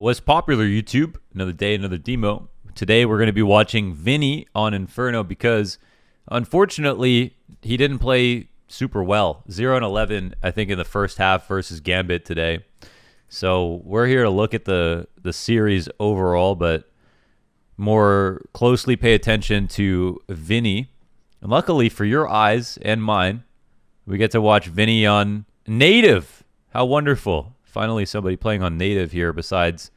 What's popular, YouTube? Another day, another demo. Today we're going to be watching VINI on Inferno because, unfortunately, he didn't play super well. 0 and 11, I think, in the first half versus Gambit today. So we're here to look at the series overall, but more closely pay attention to VINI. And luckily for your eyes and mine, we get to watch VINI on native. How wonderful. Finally, somebody playing on native here besides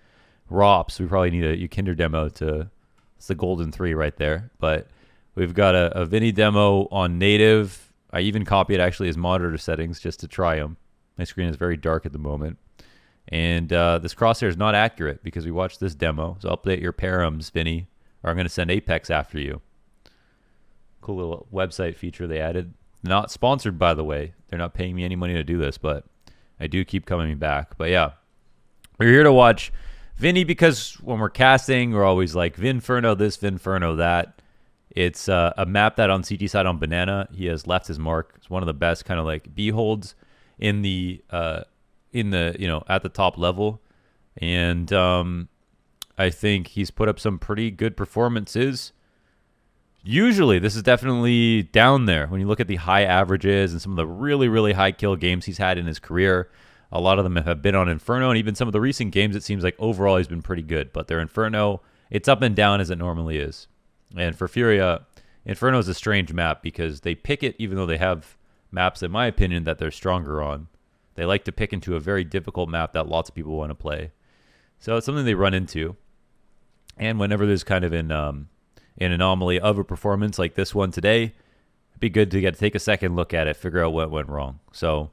ROPS. We probably need a Ukinder demo to... It's the golden 3 right there. But we've got a VINI demo on native. I even copied actually his monitor settings just to try them. My screen is very dark at the moment. And this crosshair is not accurate because we watched this demo. So update your params, VINI, or I'm going to send Apex after you. Cool little website feature they added. Not sponsored, by the way. They're not paying me any money to do this, but I do keep coming back. But yeah, we're here to watch VINI because when we're casting, we're always like Vinferno this, Vinferno that. It's a map that on CT side on Banana, he has left his mark. It's one of the best kind of like B holds in the at the top level. And I think he's put up some pretty good performances. Usually, this is definitely down there. When you look at the high averages and some of the really, really high kill games he's had in his career, a lot of them have been on Inferno, and even some of the recent games, it seems like overall he's been pretty good. But their Inferno, it's up and down as it normally is. And for Furia, Inferno is a strange map because they pick it even though they have maps, in my opinion, that they're stronger on. They like to pick into a very difficult map that lots of people want to play. So it's something they run into. And whenever there's kind of an anomaly of a performance like this one today, it'd be good to take a second look at it, figure out what went wrong. So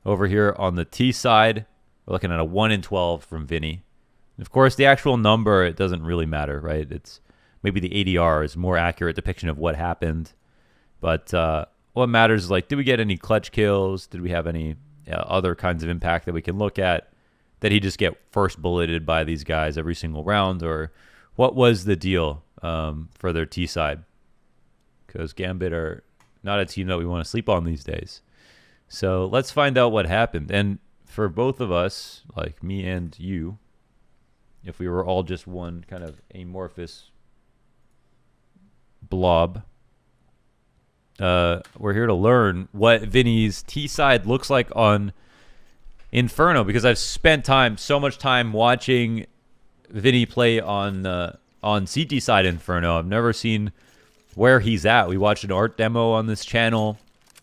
over here on the T side, we're looking at a 1 in 12 from VINI. Of course, the actual number, it doesn't really matter, right? It's maybe the ADR is a more accurate depiction of what happened. But what matters is, like, did we get any clutch kills? Did we have any other kinds of impact that we can look at? Did he just get first bulleted by these guys every single round? Or what was the deal for their T side? Because Gambit are not a team that we want to sleep on these days. So let's find out what happened. And for both of us, like me and you, if we were all just one kind of amorphous blob, we're here to learn what VINI's T side looks like on Inferno, because I've spent so much time watching VINI play on CT side Inferno. I've never seen where he's at. We watched an art demo on this channel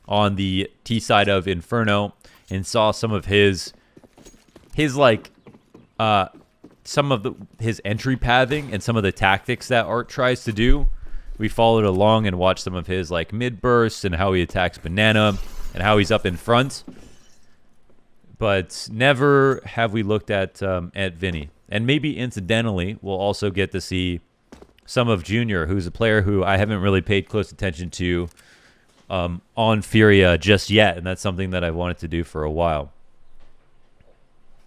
on the T side of Inferno and saw some of his like some of his entry pathing and some of the tactics that Art tries to do. We followed along and watched some of his like mid bursts and how he attacks Banana and how he's up in front. But never have we looked at VINI. And maybe incidentally, we'll also get to see some of Junior, who's a player who I haven't really paid close attention to on Furia just yet. And that's something that I've wanted to do for a while.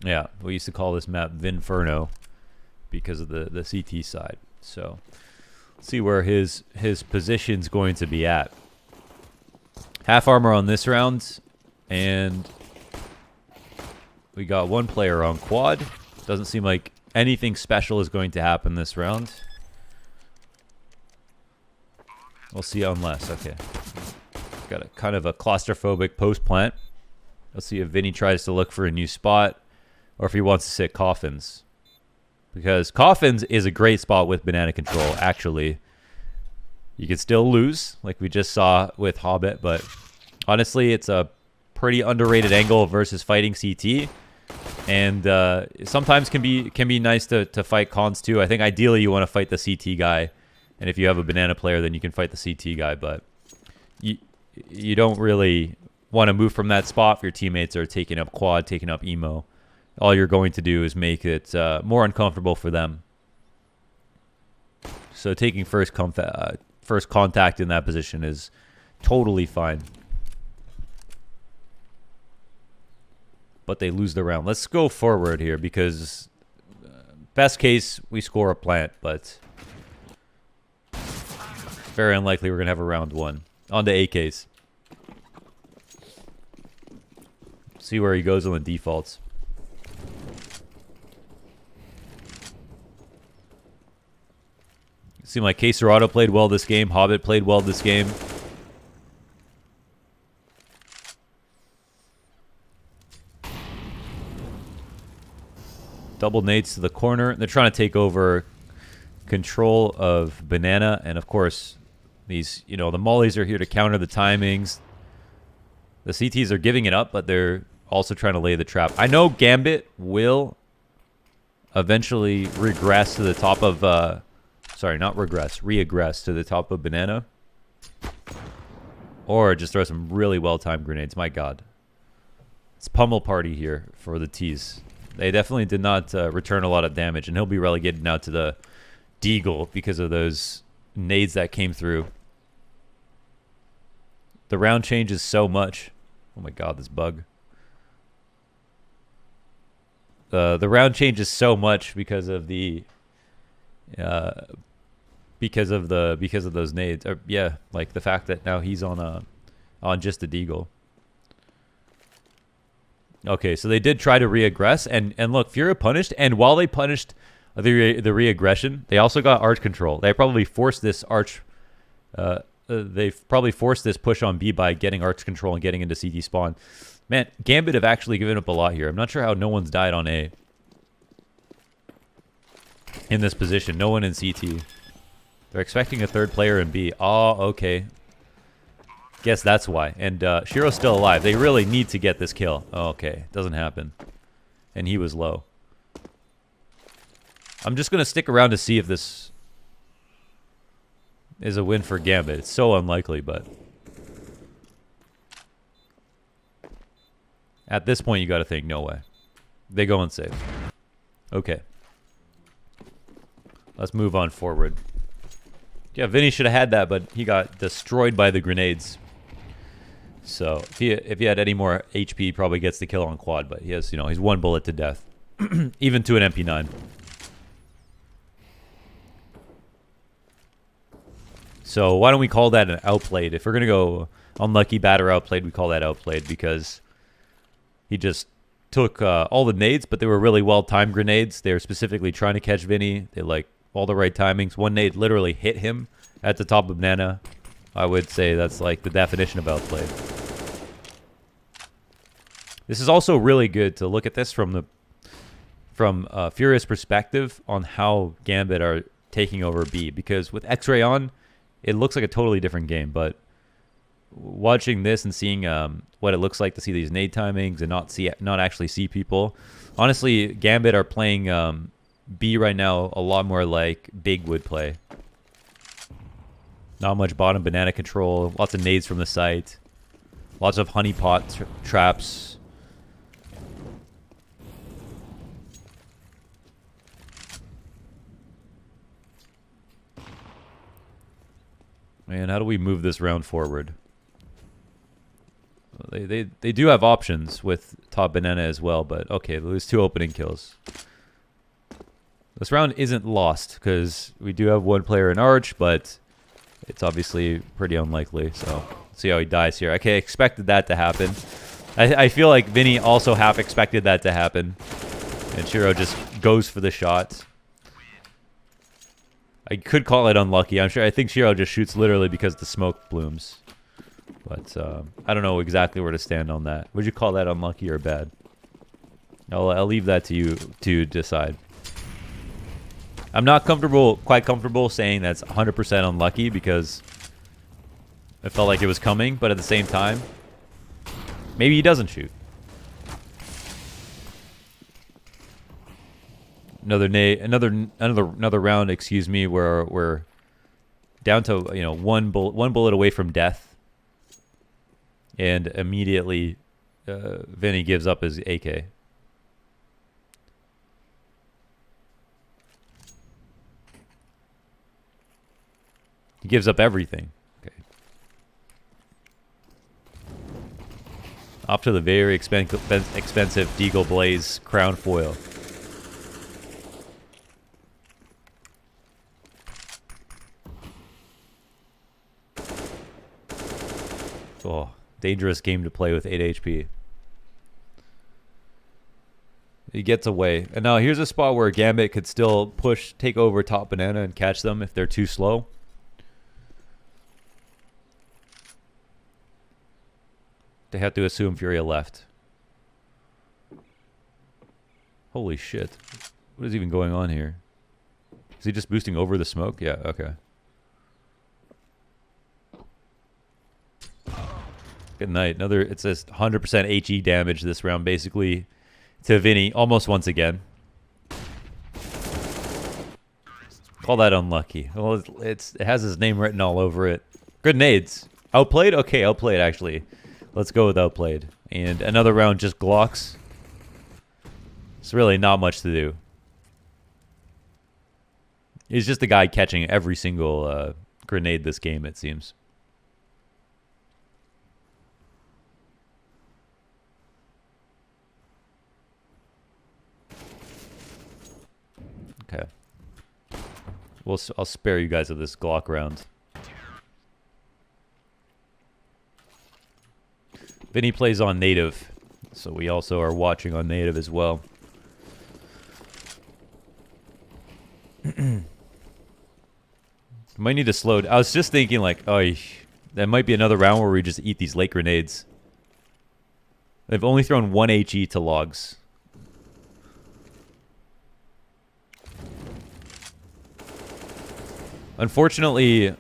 Yeah, we used to call this map Vinferno because of the CT side. So let's see where his position's going to be at. Half armor on this round. And we got one player on quad. Doesn't seem like anything special is going to happen this round. We'll see unless. Okay. Got a kind of a claustrophobic post plant. Let's see if VINI tries to look for a new spot or if he wants to sit coffins. Because coffins is a great spot with banana control, actually. You can still lose, like we just saw with Hobbit, but honestly, it's a pretty underrated angle versus fighting CT. And sometimes can be nice to fight cons too. I think ideally you want to fight the CT guy, and if you have a banana player, then you can fight the CT guy. But you don't really want to move from that spot if your teammates are taking up quad, taking up emo. All you're going to do is make it more uncomfortable for them. So taking first contact in that position is totally fine. But they lose the round. Let's go forward here because best case, we score a plant, but very unlikely we're going to have a round one. On to AKs. See where he goes on the defaults. Seemed like Caserado played well this game. Hobbit played well this game. Double nades to the corner. They're trying to take over control of Banana. And, of course, these, you know, the mollies are here to counter the timings. The CTs are giving it up, but they're also trying to lay the trap. I know Gambit will eventually regress to the top of... sorry, not regress. Reaggress to the top of Banana. Or just throw some really well-timed grenades. My God. It's pummel party here for the T's. They definitely did not return a lot of damage, and he'll be relegated now to the Deagle because of those nades that came through. The round changes so much. Oh my God, this bug. The round changes so much because of the because of those nades. Or, yeah, like the fact that now he's on just a Deagle. Okay, so they did try to re-aggress, and look, Furia punished, and while they punished the re-aggression, they also got arch control. They probably forced this arch. They've probably forced this push on B by getting arch control and getting into CT spawn. Man, Gambit have actually given up a lot here. I'm not sure how no one's died on A. In this position, no one in CT. They're expecting a third player in B. Oh, okay. Guess that's why. And Shiro's still alive. They really need to get this kill. Oh, okay, doesn't happen. And he was low. I'm just going to stick around to see if this is a win for Gambit. It's so unlikely, but... At this point, you got to think, no way. They go and save. Okay. Let's move on forward. Yeah, Vinny should have had that, but he got destroyed by the grenades. So if he had any more HP, he probably gets the kill on quad. But he has, you know, he's one bullet to death, even to an MP9. So why don't we call that an outplayed? If we're gonna go unlucky, bad, or outplayed, we call that outplayed because he just took all the nades, but they were really well-timed grenades. They were specifically trying to catch Vinny. They like all the right timings. One nade literally hit him at the top of Banana. I would say that's like the definition of outplayed. This is also really good to look at this from Furia's perspective on how Gambit are taking over B, because with X-Ray on, it looks like a totally different game. But watching this and seeing what it looks like to see these nade timings and not actually see people, honestly, Gambit are playing B right now a lot more like Big would play. Not much bottom Banana control, lots of nades from the site, lots of honeypot traps. Man, how do we move this round forward? They do have options with top Banana as well, but okay, there's 2 opening kills. This round isn't lost because we do have 1 player in Arch, but it's obviously pretty unlikely. So let's see how he dies here. Okay, expected that to happen. I feel like Vinny also half expected that to happen, and Shiro just goes for the shot. I could call it unlucky. I think Shiro just shoots literally because the smoke blooms. But I don't know exactly where to stand on that. Would you call that unlucky or bad? I'll leave that to you to decide. I'm not quite comfortable saying that's 100% unlucky because it felt like it was coming, but at the same time, maybe he doesn't shoot. Another round, excuse me, where we're down to one bullet away from death, and immediately Vinny gives up his AK. He gives up everything. Okay. Off to the very expensive Deagle Blaze crown foil. Oh, dangerous game to play with 8 HP. He gets away. And now here's a spot where Gambit could still take over top banana and catch them if they're too slow. They have to assume Furia left. Holy shit. What is even going on here? Is he just boosting over the smoke? Yeah, okay. Good night. Another, it says 100% HE damage this round, basically, to VINI, almost once again. Call that unlucky. Well, it has his name written all over it. Good nades. Outplayed? Okay, outplayed, actually. Let's go with outplayed. And another round just Glocks. It's really not much to do. He's just the guy catching every single grenade this game, it seems. Okay. I'll spare you guys of this Glock round. VINI plays on native, so we also are watching on native as well. Might need to slow. I was just thinking, like, oh, that might be another round where we just eat these late grenades. They've only thrown 1 HE to logs. Unfortunately,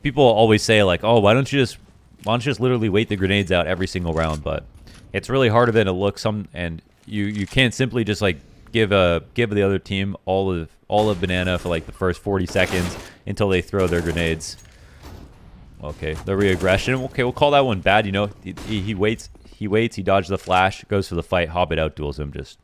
people always say, like, oh, why don't you just literally wait the grenades out every single round? But it's really harder than it looks. And you can't simply just like give the other team all of banana for like the first 40 seconds until they throw their grenades. Okay, the re-aggression. Okay, we'll call that one bad. You know, he waits, he dodges the flash, goes for the fight, Hobbit outduels him, just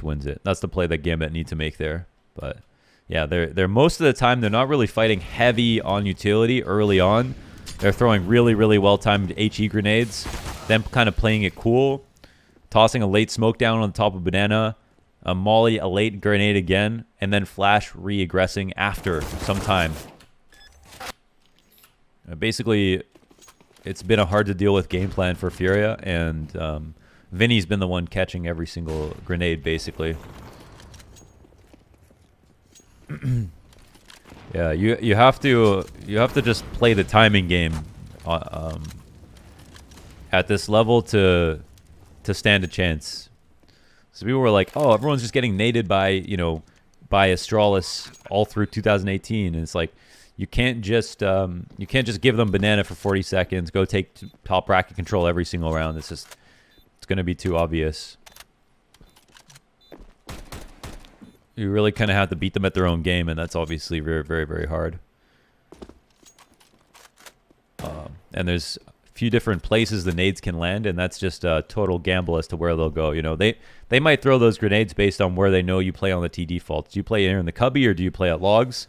wins it. That's the play that Gambit need to make there. But yeah, they're most of the time they're not really fighting heavy on utility early on. They're throwing really, really well-timed HE grenades, then kind of playing it cool, tossing a late smoke down on the top of banana, a molly, a late grenade again, and then flash re-aggressing after some time. Basically, it's been a hard to deal with game plan for Furia, and VINI's been the one catching every single grenade, basically. Yeah, you have to just play the timing game at this level to stand a chance. So people were like, "Oh, everyone's just getting naded by by Astralis all through 2018," and it's like you can't just give them banana for 40 seconds, go take top bracket control every single round. It's going to be too obvious. You really kind of have to beat them at their own game, and that's obviously very, very, very hard. And there's a few different places the nades can land, and that's just a total gamble as to where they'll go. They might throw those grenades based on where they know you play on the T default. Do you play here in the cubby, or do you play at logs?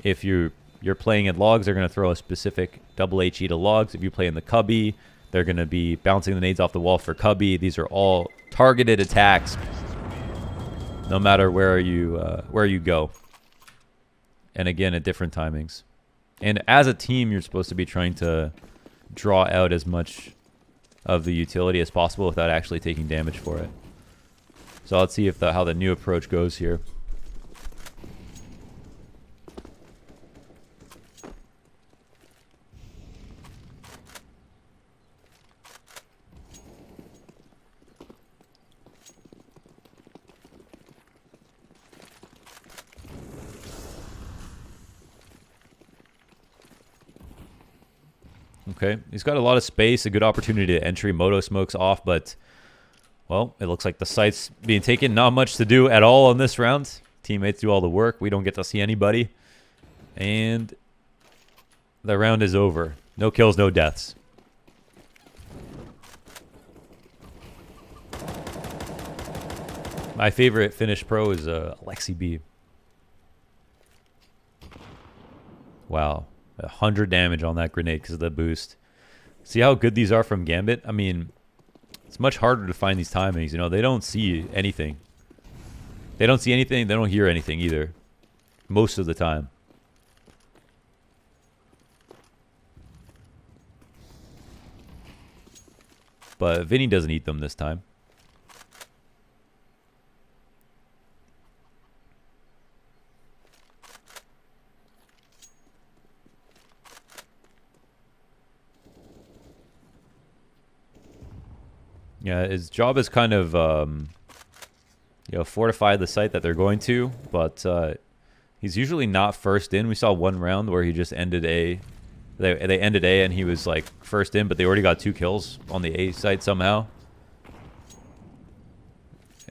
If you're playing at logs, they're going to throw a specific double HE to logs. If you play in the cubby, they're going to be bouncing the nades off the wall for cubby. These are all targeted attacks, no matter where you go. And again, at different timings. And as a team, you're supposed to be trying to draw out as much of the utility as possible without actually taking damage for it. So let's see how the new approach goes here. Okay, he's got a lot of space, a good opportunity to entry. Moto smokes off, but, well, it looks like the site's being taken. Not much to do at all in this round. Teammates do all the work. We don't get to see anybody. And the round is over. No kills, no deaths. My favorite Finnish pro is Alexi B. Wow. 100 damage on that grenade because of the boost. See how good these are from Gambit? I mean, it's much harder to find these timings. They don't see anything. They don't see anything. They don't hear anything either. Most of the time. but VINI doesn't eat them this time. Yeah, his job is kind of, you know, fortify the site that they're going to, but he's usually not first in. We saw one round where he just ended A. They ended A and he was like first in, but they already got 2 kills on the A site somehow.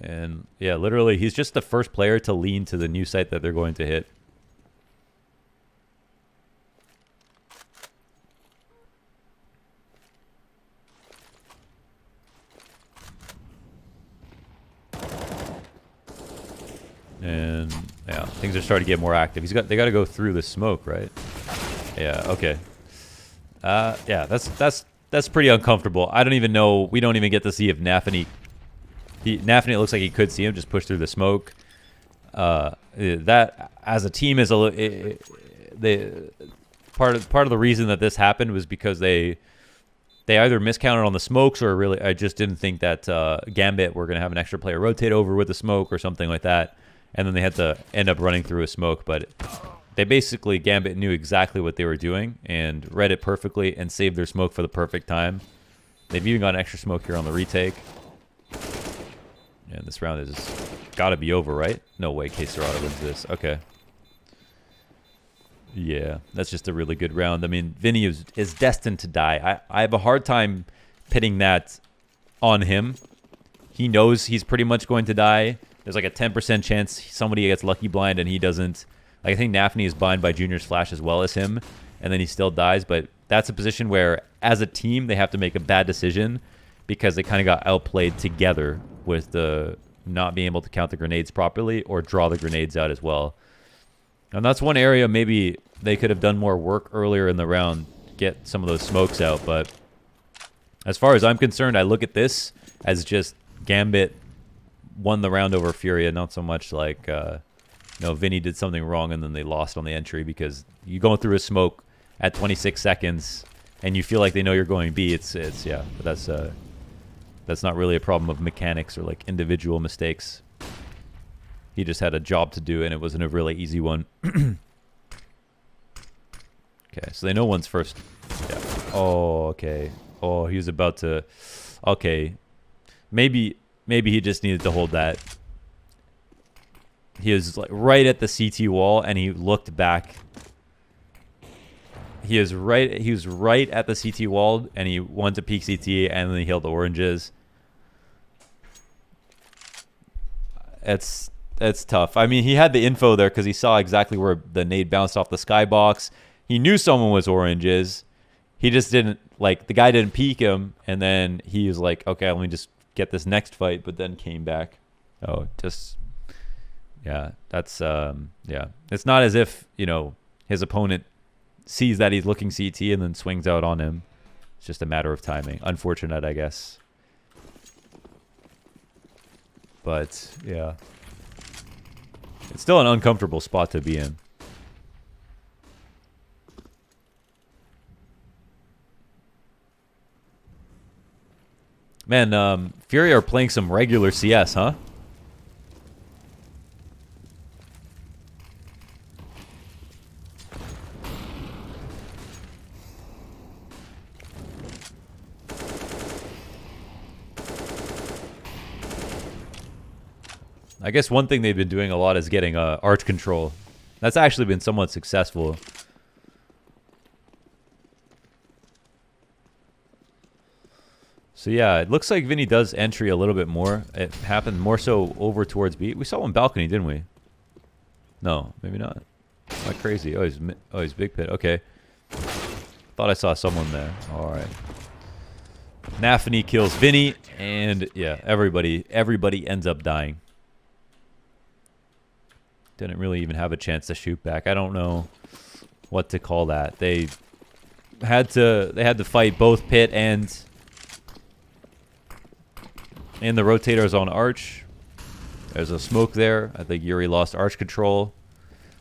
And yeah, literally, he's just the first player to lean to the new site that they're going to hit. And yeah, things are starting to get more active. They got to go through the smoke, right? Yeah. Okay. Yeah, that's pretty uncomfortable. I don't even know. We don't even get to see if Nafany. Nafany, it looks like he could see him just push through the smoke. That as a team is part of the reason that this happened was because they either miscounted on the smokes or really I just didn't think that Gambit were gonna have an extra player rotate over with the smoke or something like that, and then they had to end up running through a smoke. But they basically, Gambit knew exactly what they were doing and read it perfectly and saved their smoke for the perfect time. They've even got an extra smoke here on the retake. And this round is got to be over, right? No way Que Serrata wins this. Okay. Yeah, that's just a really good round. I mean, VINI is destined to die. I have a hard time pitting that on him. He knows he's pretty much going to die. There's like a 10% chance somebody gets lucky blind and he doesn't. Like, I think Nafany is blind by Junior's flash as well as him, and then he still dies. But that's a position where, as a team, they have to make a bad decision because they kind of got outplayed together with the not being able to count the grenades properly or draw the grenades out as well. And that's one area maybe they could have done more work earlier in the round, get some of those smokes out. But as far as I'm concerned, I look at this as just Gambit won the round over Furia, not so much like, VINI did something wrong and then they lost on the entry, because you going through a smoke at 26 seconds and you feel like they know you're going B. Yeah, but that's not really a problem of mechanics or like individual mistakes. He just had a job to do and it wasn't a really easy one. Okay, so they know one's first. Yeah. Oh, okay. Oh, he was about to. Okay, maybe he just needed to hold that. He was like right at the CT wall and he looked back. He was right at the CT wall and he wanted to peek CT and then he healed the oranges. It's tough. I mean, he had the info there because he saw exactly where the nade bounced off the skybox. He knew someone was oranges. He just didn't, like, the guy didn't peek him, and then he was like, okay, let me just get this next fight, but then came back. Oh, just, yeah, that's, yeah. It's not as if, his opponent sees that he's looking CT and then swings out on him. It's just a matter of timing. Unfortunate, I guess. But, yeah. It's still an uncomfortable spot to be in. Man, Furia are playing some regular CS, huh? I guess one thing they've been doing a lot is getting arch control. That's actually been somewhat successful. So yeah, it looks like VINI does entry a little bit more. It happened more so over towards B. We saw one balcony, didn't we? No, maybe not. Am I crazy? Oh, he's big pit. Okay. Thought I saw someone there. All right. Nafany kills VINI, and yeah, everybody ends up dying. Didn't really even have a chance to shoot back. I don't know what to call that. They had to fight both pit and the rotators on arch. There's a smoke there. I think Yuri lost arch control.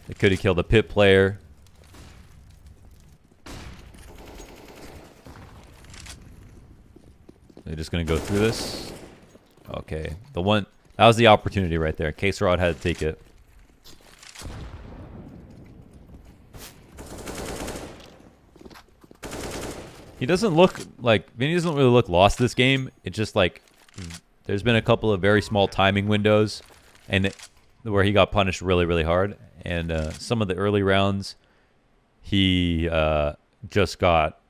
They could have killed the pit player. They're just gonna go through this. Okay, the one that was the opportunity right there. K-Rod had to take it. He doesn't look like Vinny doesn't really look lost this game. It's just like there's been a couple of very small timing windows, and where he got punished really, really hard. And some of the early rounds, he just got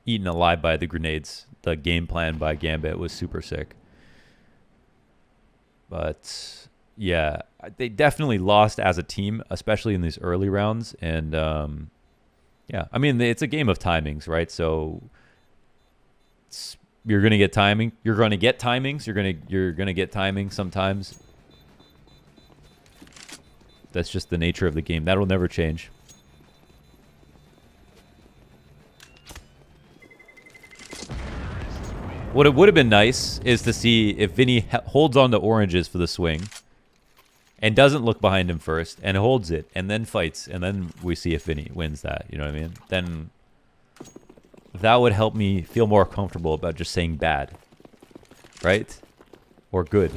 eaten alive by the grenades. The game plan by Gambit was super sick. But yeah, they definitely lost as a team, especially in these early rounds. And yeah, I mean, it's a game of timings, right? So you're gonna get timing. You're gonna get timings. You're gonna get timing sometimes. That's just the nature of the game. That'll never change. What it would have been nice is to see if Vinny holds on to oranges for the swing and doesn't look behind him first and holds it and then fights, and then we see if Vinny wins that. You know what I mean? Then that would help me feel more comfortable about just saying bad, right? Or good.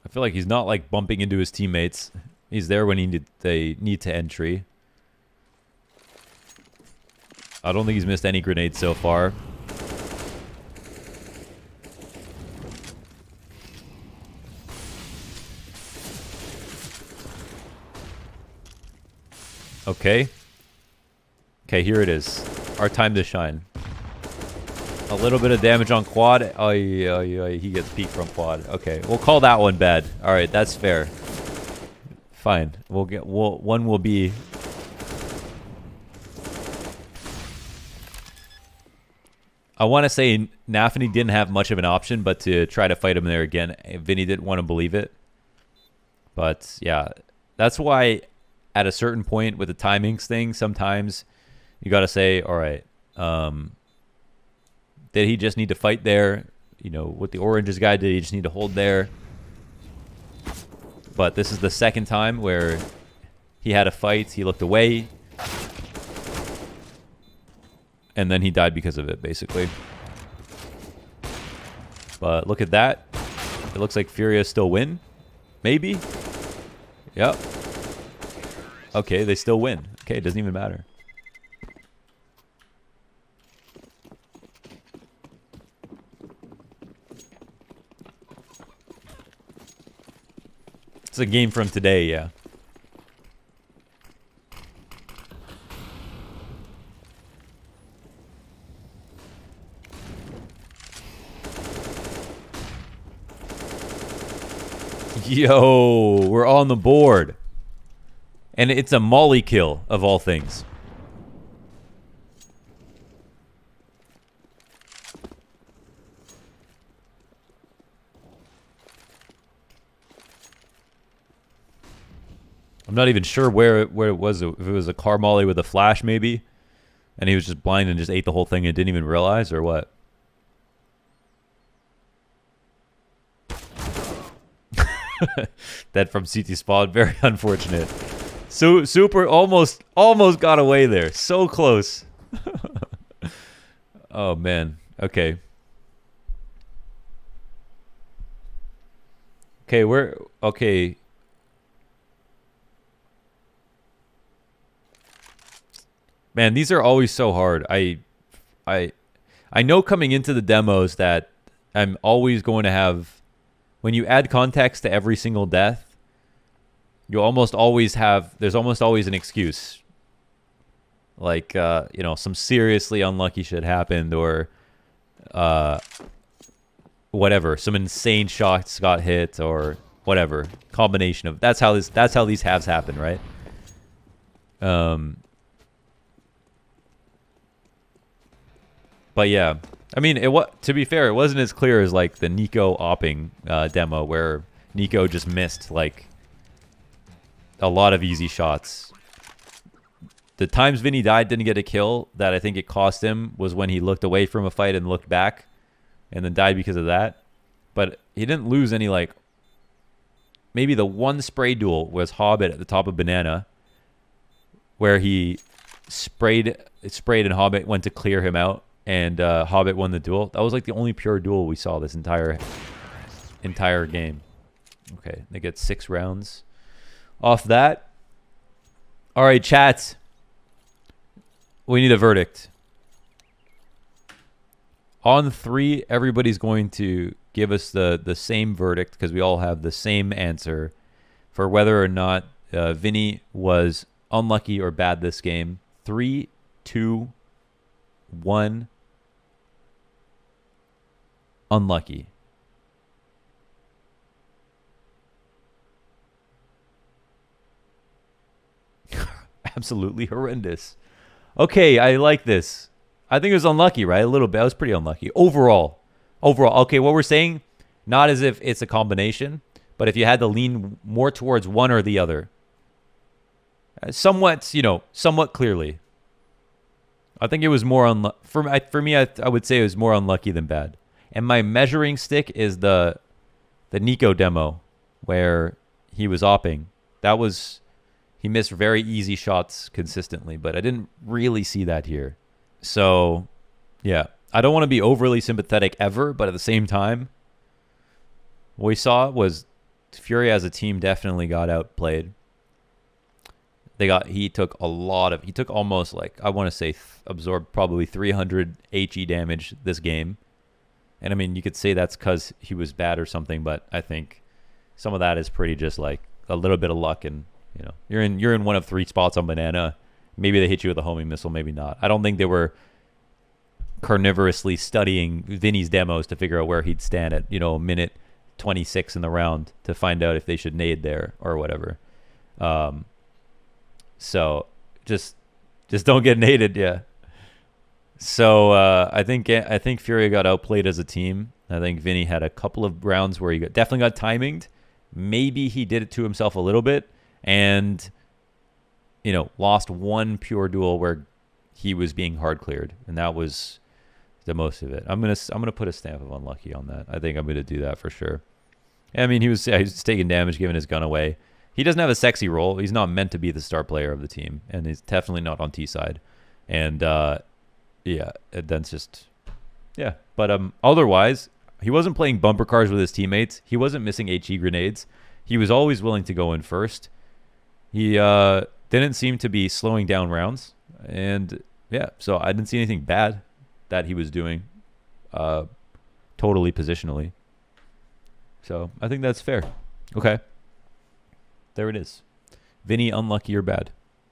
I feel like he's not like bumping into his teammates. He's there when they need to entry. I don't think he's missed any grenades so far. Okay. Okay, here it is. Our time to shine. A little bit of damage on quad. Oh, yeah, he gets peeked from quad. Okay, we'll call that one bad. All right, that's fair. Fine. One will be. I want to say Nafany didn't have much of an option but to try to fight him there again. Vinny didn't want to believe it. But yeah, that's why at a certain point with the timings thing, sometimes you got to say, all right, did he just need to fight there? You know, with the oranges guy, did he just need to hold there? But this is the second time where he had a fight. He looked away. And then he died because of it, basically. But look at that. It looks like Furia still win. Maybe. Yep. Okay, they still win. Okay, it doesn't even matter. It's a game from today, yeah. Yo, we're on the board. And it's a molly kill, of all things. I'm not even sure where it was. If it was a car molly with a flash, maybe. And he was just blind and just ate the whole thing and didn't even realize, or what? That from CT Spawn, very unfortunate. So super almost got away there. So close. Oh man. Okay. Okay, okay. Man, these are always so hard. I know coming into the demos that I'm always going to have, when you add context to every single death, you almost always have, there's almost always an excuse. Like, you know, some seriously unlucky shit happened, or whatever, some insane shots got hit, or whatever. Combination of, that's how these halves happen, right? But yeah, I mean, to be fair, it wasn't as clear as like the Nico opping demo, where Nico just missed like a lot of easy shots. The times Vinny died, didn't get a kill, that I think it cost him was when he looked away from a fight and looked back and then died because of that. But he didn't lose any, like, maybe the one spray duel was Hobbit at the top of Banana, where he sprayed and Hobbit went to clear him out, and Hobbit won the duel. That was like the only pure duel we saw this entire game. Okay, they get 6 rounds off that. All right, chat. We need a verdict. On 3, everybody's going to give us the same verdict because we all have the same answer for whether or not VINI was unlucky or bad this game. 3, 2, 1. Unlucky. Absolutely horrendous. Okay, I like this. I think it was unlucky, right? A little bit. I was pretty unlucky. Overall. Okay, what we're saying, not as if it's a combination, but if you had to lean more towards one or the other. Somewhat clearly. I think it was more unlucky. For me, I would say it was more unlucky than bad. And my measuring stick is the Nico demo where he was opping. He missed very easy shots consistently, but I didn't really see that here. So, yeah. I don't want to be overly sympathetic ever, but at the same time, what we saw was Furia as a team definitely got outplayed. He took almost, like, I want to say absorbed probably 300 HE damage this game. And I mean, you could say that's because he was bad or something, but I think some of that is pretty just like a little bit of luck, and you're in one of 3 spots on Banana. Maybe they hit you with a homing missile, maybe not. I don't think they were carnivorously studying VINI's demos to figure out where he'd stand at, minute 26 in the round to find out if they should nade there or whatever. So just don't get naded, yeah. So I think Furia got outplayed as a team. I think VINI had a couple of rounds where he definitely got timinged. Maybe he did it to himself a little bit, and lost one pure duel where he was being hard cleared, and that was the most of it. I'm gonna put a stamp of unlucky on that. I think I'm gonna do that for sure. I mean, he was taking damage, giving his gun away. He doesn't have a sexy role. He's not meant to be the star player of the team, and he's definitely not on T side. And yeah, that's just But otherwise, he wasn't playing bumper cars with his teammates. He wasn't missing HE grenades. He was always willing to go in first. He didn't seem to be slowing down rounds, and yeah, so I didn't see anything bad that he was doing totally positionally. So I think that's fair. Okay. There it is. VINI unlucky or bad?